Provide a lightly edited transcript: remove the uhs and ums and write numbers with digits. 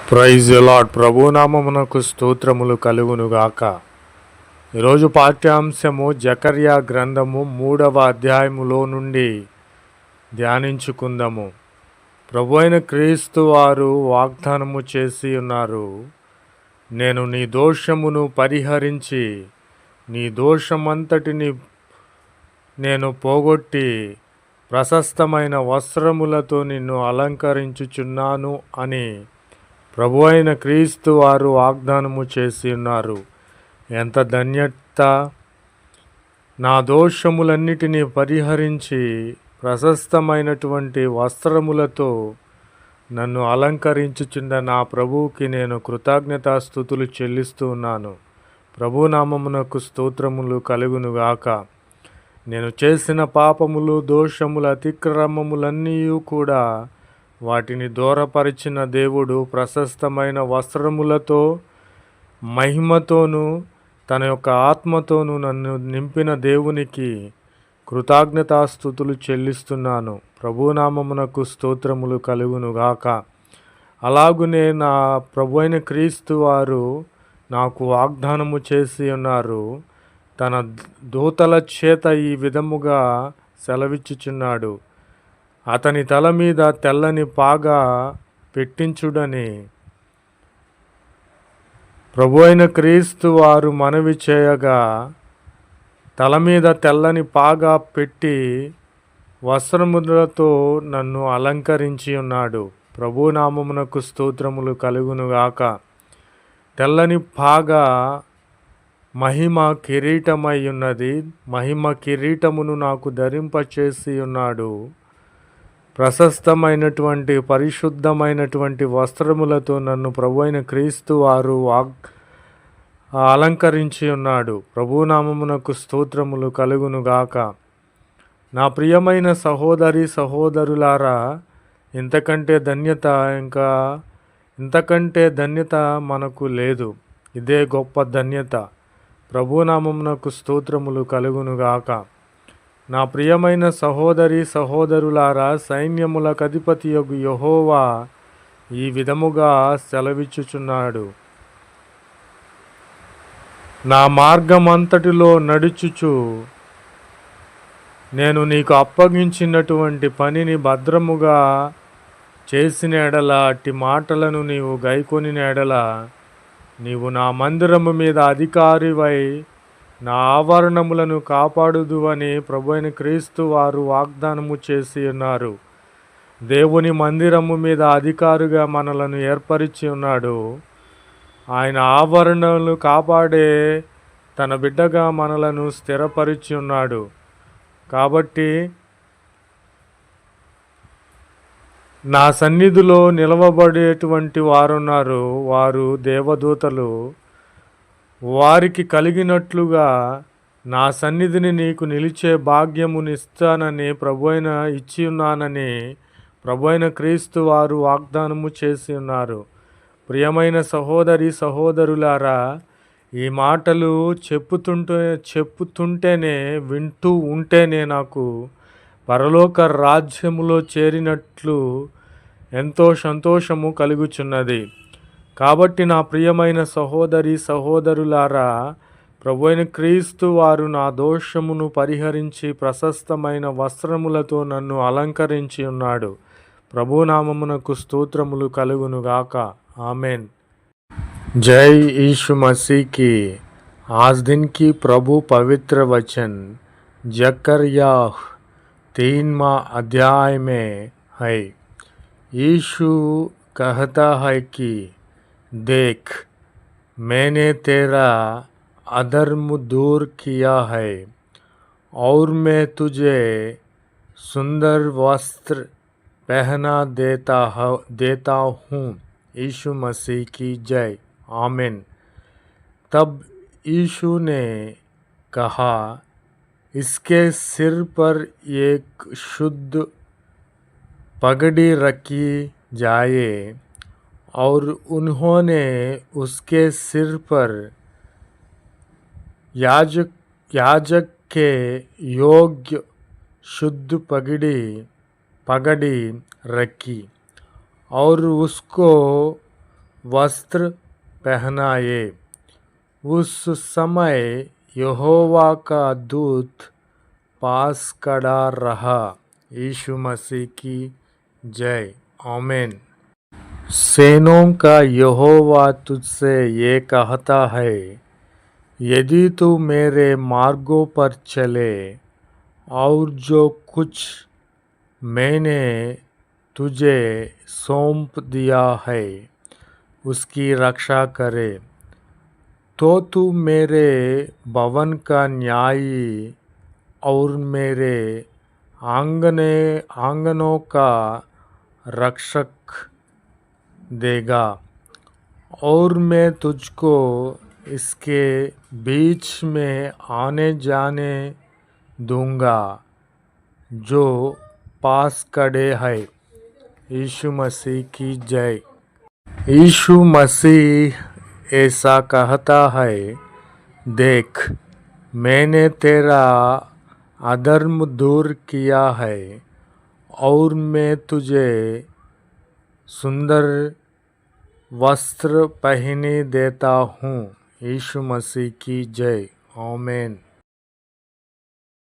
Praise lord. ప్రభునామమునకు స్తోత్రములు కలుగునుగాక. ఈరోజు పాఠ్యాంశము జకర్యా గ్రంథము 3వ అధ్యాయములో నుండి ధ్యానించుకుందాము. ప్రభు అయిన క్రీస్తు వారు వాగ్దానము చేసి ఉన్నారు, నేను నీ దోషమును పరిహరించి నీ దోషమంతటిని నేను పోగొట్టి ప్రశస్తమైన వస్త్రములతో నిన్ను అలంకరించుచున్నాను అని ప్రభు అయిన క్రీస్తు వారు వాగ్దానము చేసి ఉన్నారు. ఎంత ధన్యత! నా దోషములన్నిటినీ పరిహరించి ప్రశస్తమైనటువంటి వస్త్రములతో నన్ను అలంకరించుచున్న నా ప్రభువుకి నేను కృతజ్ఞతాస్తుతులు చెల్లిస్తూ ఉన్నాను. ప్రభునామమునకు స్తోత్రములు కలుగునుగాక. నేను చేసిన పాపములు, దోషములు, అతిక్రమములన్నీ కూడా వాటిని దూరపరిచిన దేవుడు ప్రశస్తమైన వస్త్రములతో, మహిమతోనూ తన యొక్క ఆత్మతోనూ నన్ను నింపిన దేవునికి కృతజ్ఞతాస్తుతులు చెల్లిస్తున్నాను. ప్రభునామమునకు స్తోత్రములు కలుగునుగాక. అలాగునే నా ప్రభు అయిన క్రీస్తు వారు నాకు వాగ్దానము చేసి ఉన్నారు. తన దూతల చేత ఈ విధముగా సెలవిచ్చుచున్నాడు, అతని తల మీద తెల్లని పాగా పెట్టించుడని ప్రభు అయిన క్రీస్తు వారు మనవి చేయగా, తల మీద తెల్లని పాగా పెట్టి వస్త్రములతో నన్ను అలంకరించి ఉన్నాడు. ప్రభునామమునకు స్తోత్రములు కలుగునుగాక. తెల్లని పాగా మహిమ కిరీటమై ఉన్నది. మహిమ కిరీటమును నాకు ధరింపచేసి ఉన్నాడు. ప్రశస్తమైనటువంటి పరిశుద్ధమైనటువంటి వస్త్రములతో నన్ను ప్రభు అయిన క్రీస్తు వారు అలంకరించి ఉన్నాడు. ప్రభునామమునకు స్తోత్రములు కలుగునుగాక. నా ప్రియమైన సహోదరి సహోదరులారా, ఇంతకంటే ధన్యత మనకు లేదు. ఇదే గొప్ప ధన్యత. ప్రభునామమునకు స్తోత్రములు కలుగునుగాక. నా ప్రియమైన సహోదరి సహోదరులారా, సైన్యములకు అధిపతియగు యెహోవా ఈ విధముగా సెలవిచ్చుచున్నాడు, నా మార్గమంతటిలో నడుచుచు నేను నీకు అప్పగించినటువంటి పనిని భద్రముగా చేసిన ఎడల, అట్టి మాటలను నీవు గైకొనిన ఎడల, నీవు నా మందిరము మీద అధికారివై నా ఆవరణములను కాపాడుదు అని ప్రభు అయిన క్రీస్తు వారు వాగ్దానము చేసి ఉన్నారు. దేవుని మందిరము మీద అధికారిగా మనలను ఏర్పరిచి ఉన్నాడు. ఆయన ఆవరణలు కాపాడే తన బిడ్డగా మనలను స్థిరపరిచి ఉన్నాడు. కాబట్టి నా సన్నిధిలో నిలవబడేటువంటి వారున్నారు, వారు దేవదూతలు. వారికి కలిగినట్లుగా నా సన్నిధిని నీకు నిలిచే భాగ్యమునిస్తానని ఇచ్చి ఉన్నానని ప్రభు అయిన క్రీస్తు వారు వాగ్దానము చేసి ఉన్నారు. ప్రియమైన సహోదరి సహోదరులారా, ఈ మాటలు చెప్పుతుంటేనే వింటూ ఉంటేనే నాకు పరలోక రాజ్యములో చేరినట్లు ఎంతో సంతోషము కలుగుచున్నది. కాబట్టి నా ప్రియమైన సహోదరి సహోదరులారా, ప్రభు అయిన క్రీస్తు వారు నా దోషమును పరిహరించి ప్రశస్తమైన వస్త్రములతో నన్ను అలంకరించి ఉన్నాడు. ప్రభునామమునకు స్తోత్రములు కలుగునుగాక. ఆమెన్. जय यीशु मसीह की। आज दिन की प्रभु पवित्र वचन जकर्या 3वां अध्याय में है। यीशु कहता है कि देख, मैंने तेरा अधर्म दूर किया है और मैं तुझे सुंदर वस्त्र पहना देता हूँ। यीशु मसीह की जय। आमीन। तब यीशु ने कहा, इसके सिर पर एक शुद्ध पगड़ी रखी जाए, और उन्होंने उसके सिर पर याजक के योग्य शुद्ध पगड़ी रखी और उसको वस्त्र पहनाए। उस समय यहोवा का दूत पास खड़ा रहा। यीशु मसीह की जय। आमीन। सेनों का यहोवा तुझसे ये कहता है, यदि तू मेरे मार्गों पर चले और जो कुछ मैंने तुझे सौंप दिया है उसकी रक्षा करे, तो तू मेरे भवन का न्यायी और मेरे आंगनों का रक्षक देगा। और मैं तुझको इसके बीच में आने जाने दूंगा जो पास खड़े हैं। यीशु मसीह की जय। यीशु मसीह ऐसा कहता है, देख मैंने तेरा अधर्म दूर किया है और मैं तुझे सुंदर वस्त्र पहने देता हूँ। यीशु मसीह की जय। आमीन।